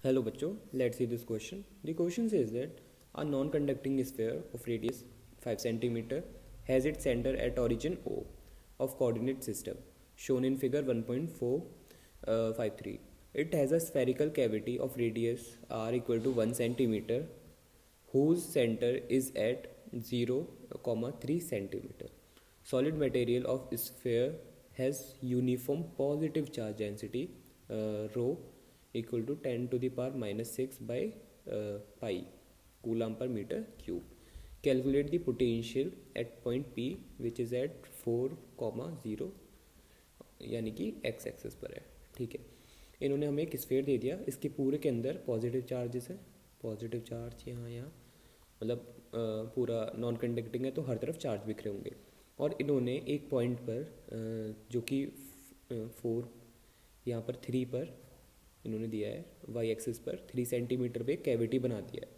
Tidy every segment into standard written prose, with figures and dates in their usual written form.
Hello bachcho, let's see this question. The question says that a non-conducting sphere of radius 5 cm has its center at origin O of coordinate system shown in figure 1.453. It has a spherical cavity of radius r equal to 1 cm whose center is at 0, 3 cm. Solid material of sphere has uniform positive charge density rho equal to 10 to the power minus 6 by pi coulomb per meter cube. Calculate the potential at point P which is at 4, 0 यानी कि x access पर है. ठीक है, इन्होंने हमें एक sphere दे दिया, इसके पूरे के अंदर पॉजिटिव चार्जेस है, पॉजिटिव चार्ज यहाँ मतलब पूरा नॉन कंडक्टिंग है तो हर तरफ चार्ज बिखरे होंगे. और इन्होंने एक पॉइंट पर जो कि 4 यहाँ पर 3 पर इन्होंने दिया है वाई एक्सिस पर 3 सेंटीमीटर पे कैविटी बना दिया है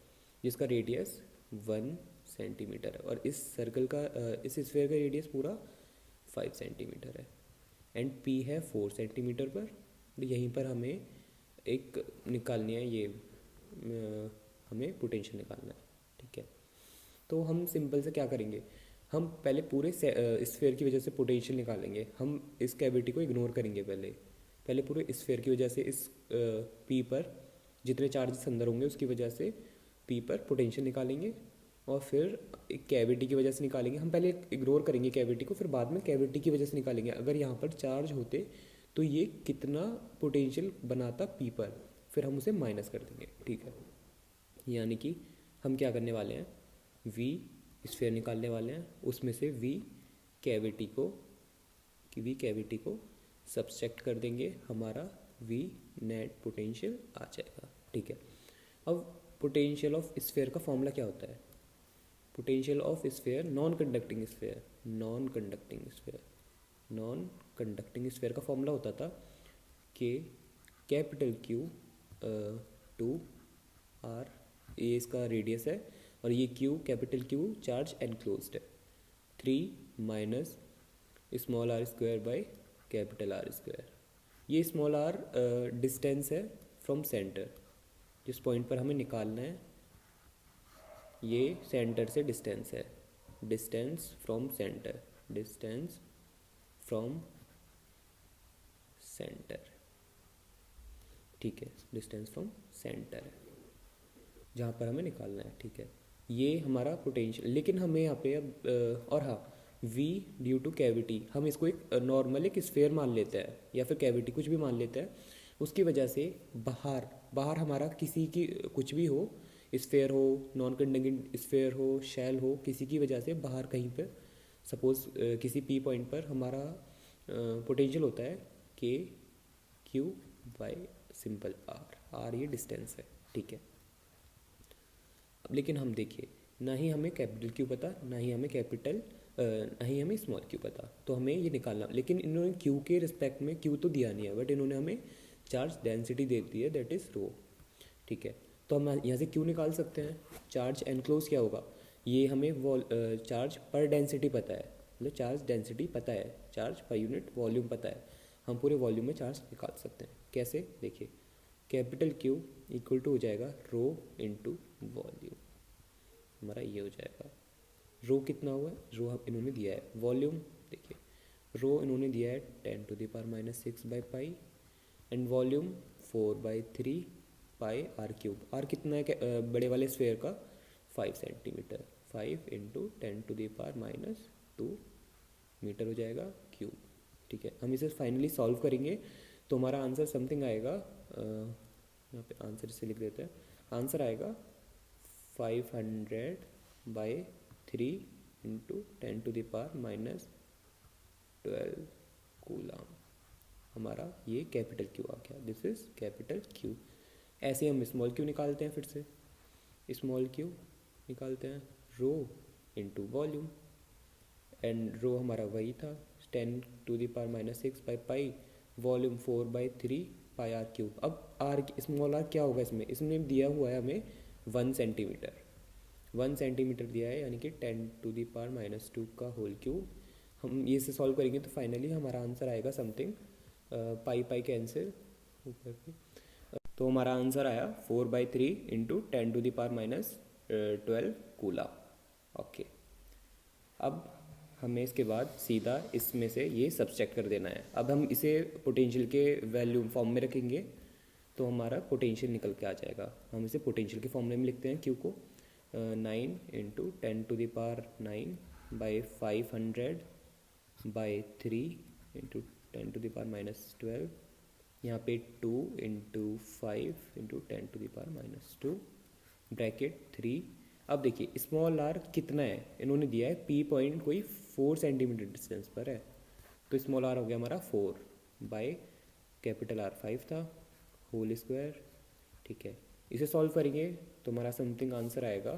जिसका रेडियस 1 सेंटीमीटर है और इस सर्कल का इस स्फीयर का रेडियस पूरा 5 सेंटीमीटर है एंड पी है 4 सेंटीमीटर पर. यहीं पर हमें एक निकालनी है, ये हमें पोटेंशियल निकालना है. ठीक है, तो हम सिंपल से क्या करेंगे, हम पहले पूरे स्फीयर की वजह से पोटेंशियल निकालेंगे. हम इस कैविटी को इग्नोर करेंगे पहले पूरे स्फीयर की वजह से इस पी पर जितने चार्जेस अंदर होंगे उसकी वजह से पी पर पोटेंशियल निकालेंगे और फिर एक कैविटी की वजह से निकालेंगे. हम पहले इग्नोर करेंगे कैविटी को, फिर बाद में कैविटी की वजह से निकालेंगे अगर यहाँ पर चार्ज होते तो ये कितना पोटेंशियल बनाता पी पर, फिर हम उसे माइनस कर देंगे. ठीक है, यानी कि हम क्या करने वाले हैं, वी स्फीयर निकालने वाले हैं, उसमें से वी कैविटी को सब्सट्रैक्ट कर देंगे, हमारा वी नेट पोटेंशियल आ जाएगा. ठीक है, अब पोटेंशियल ऑफ स्फीयर का फॉर्मूला क्या होता है, potential of sphere non conducting sphere का फॉर्मूला होता था कि कैपिटल क्यू टू आर, ये इसका रेडियस है और ये Q capital Q charge enclosed है, 3 minus small r square by capital R square. ये स्मॉल आर डिस्टेंस है फ्रॉम सेंटर, जिस पॉइंट पर हमें निकालना है ये सेंटर से डिस्टेंस है, डिस्टेंस फ्रॉम सेंटर, ठीक है, डिस्टेंस फ्रॉम सेंटर है जहाँ पर हमें निकालना है. ठीक है, ये हमारा पोटेंशियल. लेकिन हमें यहाँ पे अब और हाँ, v ड्यू टू कैविटी, हम इसको एक नॉर्मल एक स्फीयर मान लेते हैं या फिर कैविटी कुछ भी मान लेते हैं, उसकी वजह से बाहर हमारा किसी की कुछ भी हो, स्फीयर हो, नॉन कंडक्टिंग स्फीयर हो, शेल हो, किसी की वजह से बाहर कहीं पे सपोज किसी पी पॉइंट पर हमारा पोटेंशियल होता है के क्यू बाई सिंपल आर ये डिस्टेंस है. ठीक है, अब लेकिन हम देखिए ना ही हमें कैपिटल क्यू पता, ना ही हमें स्मॉल क्यू पता, तो हमें ये निकालना. लेकिन इन्होंने क्यू के रिस्पेक्ट में क्यू तो दिया नहीं है, बट इन्होंने हमें चार्ज डेंसिटी दे दी है, दैट इज़ रो. ठीक है, तो हम यहाँ से क्यू निकाल सकते हैं. चार्ज एनक्लोज क्या होगा, ये हमें चार्ज पर डेंसिटी पता है, मतलब चार्ज डेंसिटी पता है, चार्ज पर यूनिट वॉल्यूम पता है, हम पूरे वॉल्यूम में चार्ज निकाल सकते हैं. कैसे, देखिए कैपिटल क्यू इक्वल टू हो जाएगा रो इंटू वॉल्यूम, हमारा ये हो जाएगा. रो कितना हुआ है, रो इन्होंने दिया है, वॉल्यूम देखिए रो इन्होंने दिया है 10 to the power minus 6 by pi and volume 4/3 pi r cube. R कितना है बड़े वाले स्फीयर का, 5 centimetre, 5 into 10 to the power minus 2 metre हो जाएगा क्यूब. ठीक है, हम इसे फाइनली सॉल्व करेंगे तो हमारा आंसर समथिंग आएगा, यहाँ पे आंसर इसे लिख देते हैं, आंसर आएगा 500/3 into 10 to the power minus 12 coulomb. हमारा ये कैपिटल क्यू आ गया, दिस इज कैपिटल क्यू. ऐसे हम स्मॉल क्यू निकालते हैं, फिर से स्मॉल क्यू निकालते हैं, rho into volume and rho हमारा वही था 10 to the power minus 6 by pi, volume 4/3 pi r cube. अब आर स्मॉल आर क्या होगा, इसमें दिया हुआ है हमें 1 सेंटीमीटर दिया है, यानी कि 10 टू द पावर माइनस 2 का होल क्यूब. हम ये से सॉल्व करेंगे तो फाइनली हमारा आंसर आएगा समथिंग पाई कैंसिल ऊपर पे, तो तो हमारा आंसर आया 4/3 इंटू 10⁻12 कूला। ओके, अब हमें इसके बाद सीधा इसमें से ये सब्सट्रैक्ट कर देना है। अब हम इसे पोटेंशियल के वैल्यू फॉर्म में रखेंगे तो हमारा पोटेंशियल निकल के आ जाएगा। हम इसे पोटेंशियल के फॉर्मूले में लिखते हैं क्यू को 9 इंटू 10⁻9/500/3 इंटू 10⁻12, यहाँ पे 2 इंटू 5 इंटू 10⁻2 ब्रैकेट 3। अब देखिए स्मॉल आर कितना है, इन्होंने दिया है पी पॉइंट कोई 4 सेंटीमीटर डिस्टेंस पर है, तो स्मॉल आर हो गया हमारा 4 बाय कैपिटल आर 5 था होल स्क्वायर। ठीक है, इसे सॉल्व करेंगे तो हमारा समथिंग आंसर आएगा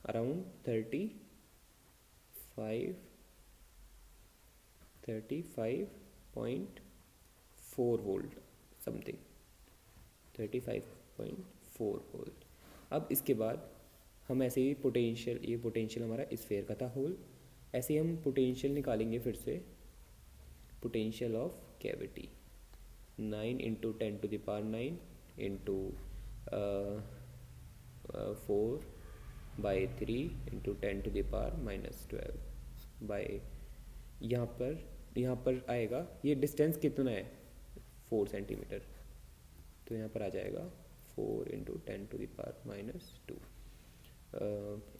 अराउंड 35.4 वोल्ट समथिंग, 35.4 वोल्ट। अब इसके बाद हम ऐसे ही पोटेंशियल, ये पोटेंशियल हमारा स्फीयर का था होल, ऐसे ही हम पोटेंशियल निकालेंगे फिर से, potential of cavity 9 into 10⁻9 into 4/3 into 10⁻12 by, यहाँ पर आएगा ये डिस्टेंस कितना है 4 सेंटीमीटर, तो यहाँ पर आ जाएगा 4 इंटू 10⁻²।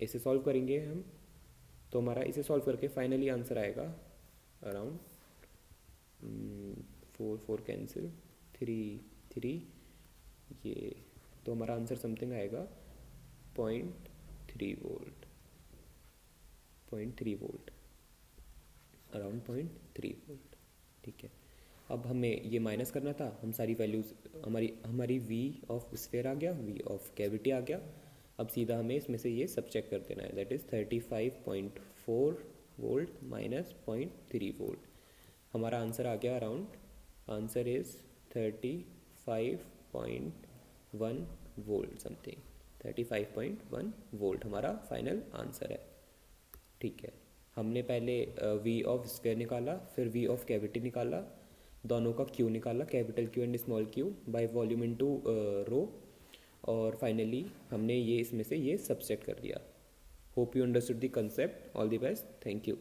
इसे सॉल्व करेंगे हम तो हमारा इसे सॉल्व करके फाइनली आंसर आएगा अराउंड 4 कैंसिल 3 ये, तो हमारा आंसर समथिंग आएगा 0.3 वोल्ट, 0.3 वोल्ट, अराउंड 0.3 वोल्ट। ठीक है, अब हमें ये माइनस करना था, हम सारी वैल्यूज़ हमारी v ऑफ स्फीयर आ गया, v ऑफ कैविटी आ गया। अब सीधा हमें इसमें से ये सब्ट्रैक्ट कर देना है, that is 35.4 volt minus 0.3 volt. हमारा आंसर आ गया around, answer is 35.1 volt something, 35.1 volt हमारा फाइनल आंसर है। ठीक है, हमने पहले v ऑफ स्क्वायर निकाला, फिर v ऑफ कैविटी निकाला, दोनों का q निकाला, capital Q and small q by volume into rho, और फाइनली हमने ये इसमें से ये सब्सट्रैक्ट कर दिया। Hope you understood the concept. All the best, thank you.